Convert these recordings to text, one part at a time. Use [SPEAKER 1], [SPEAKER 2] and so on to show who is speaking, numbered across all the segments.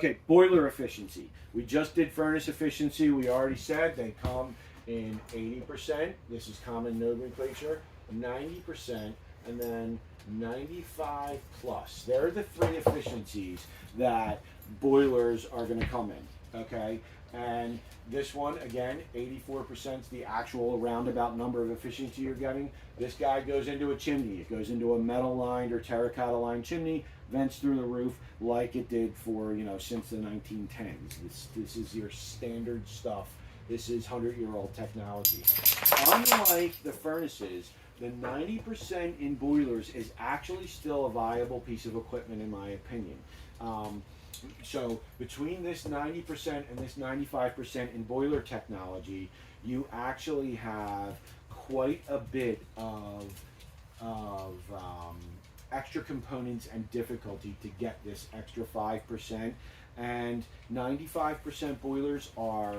[SPEAKER 1] Okay, boiler efficiency. We just did furnace efficiency. We already said they come in 80%. This is common nomenclature. 90%, and then 95 plus. There are the three efficiencies that boilers are going to come in. Okay, and this one again, 84% is the actual roundabout number of efficiency you're getting. This guy goes into a chimney. It goes into a metal lined or terracotta lined chimney, vents through the roof like it did for, since the 1910s. This is your standard stuff. This is 100-year-old technology. Unlike the furnaces, the 90% in boilers is actually still a viable piece of equipment in my opinion. So between this 90% and this 95% in boiler technology, you actually have quite a bit of extra components and difficulty to get this extra 5%. And 95% boilers are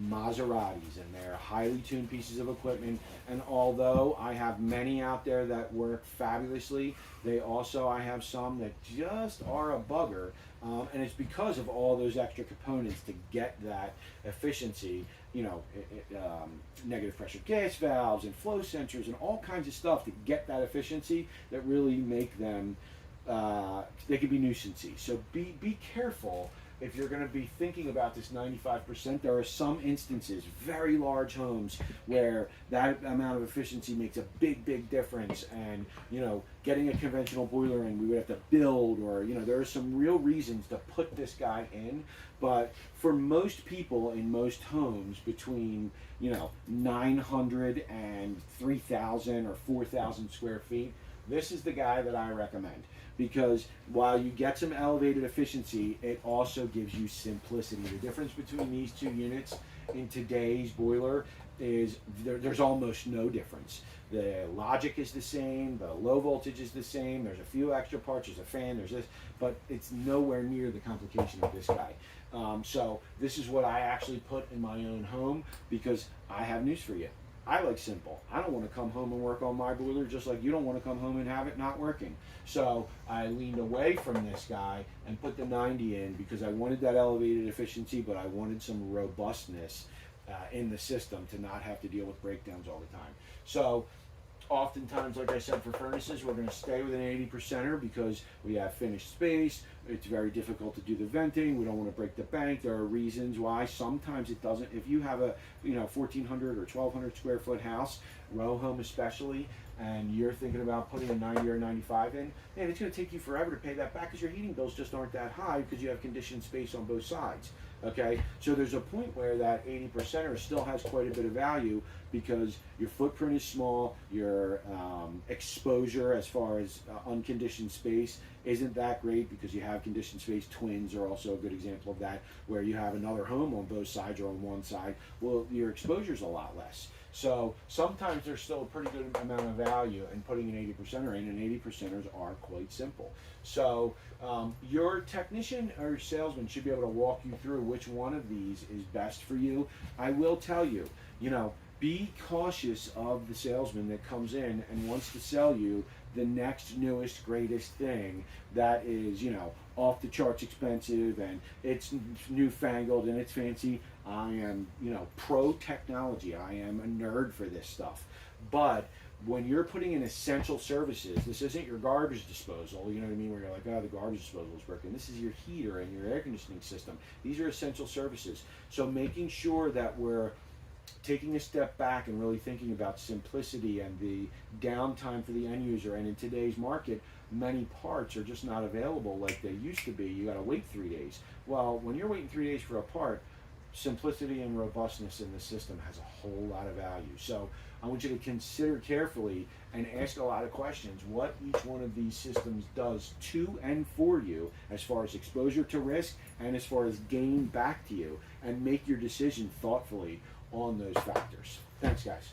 [SPEAKER 1] Maseratis, and they're highly tuned pieces of equipment. And although I have many out there that work fabulously, I have some that just are a bugger. And it's because of all those extra components to get that efficiency, negative pressure gas valves and flow sensors and all kinds of stuff to get that efficiency that really make them, they can be nuisancey. So be careful. If you're going to be thinking about this 95%, there are some instances, very large homes, where that amount of efficiency makes a big difference. And, getting a conventional boiler in, we would have to build, or, there are some real reasons to put this guy in. But for most people in most homes, between, 900 and 3,000 or 4,000 square feet, this is the guy that I recommend. Because while you get some elevated efficiency, it also gives you simplicity. The difference between these two units in today's boiler is there's almost no difference. The logic is the same, the low voltage is the same, there's a few extra parts, there's a fan, there's this, but it's nowhere near the complication of this guy. So this is what I actually put in my own home, because I have news for you. I like simple. I don't want to come home and work on my boiler just like you don't want to come home and have it not working. So I leaned away from this guy and put the 90 in because I wanted that elevated efficiency, but I wanted some robustness in the system to not have to deal with breakdowns all the time. So oftentimes, like I said, for furnaces, we're going to stay with an 80%er because we have finished space. It's very difficult to do the venting. We don't want to break the bank. There are reasons why. Sometimes it doesn't. If you have a 1,400 or 1,200 square foot house, row home especially, and you're thinking about putting a 90 or 95 in, man, it's going to take you forever to pay that back because your heating bills just aren't that high because you have conditioned space on both sides. Okay, so there's a point where that 80%er still has quite a bit of value because your footprint is small, your exposure as far as unconditioned space isn't that great because you have conditioned space. Twins are also a good example of that, where you have another home on both sides or on one side. Well, your exposure is a lot less. So sometimes there's still a pretty good amount of value in putting an 80%er in, and 80%ers are quite simple. So your technician or salesman should be able to walk you through which one of these is best for you. I will tell you, be cautious of the salesman that comes in and wants to sell you the next newest greatest thing that is off the charts expensive and it's newfangled and it's fancy. I am pro technology. I am a nerd for this stuff. But when you're putting in essential services, this isn't your garbage disposal, you know what I mean, where you're like, oh, the garbage disposal is working. This is your heater and your air conditioning system. These are essential services. So making sure that we're taking a step back and really thinking about simplicity and the downtime for the end user. And in today's market, many parts are just not available like they used to be. You got to wait 3 days. Well, when you're waiting 3 days for a part, simplicity and robustness in the system has a whole lot of value. So I want you to consider carefully and ask a lot of questions what each one of these systems does to and for you as far as exposure to risk and as far as gain back to you, and make your decision thoughtfully on those factors. Thanks, guys.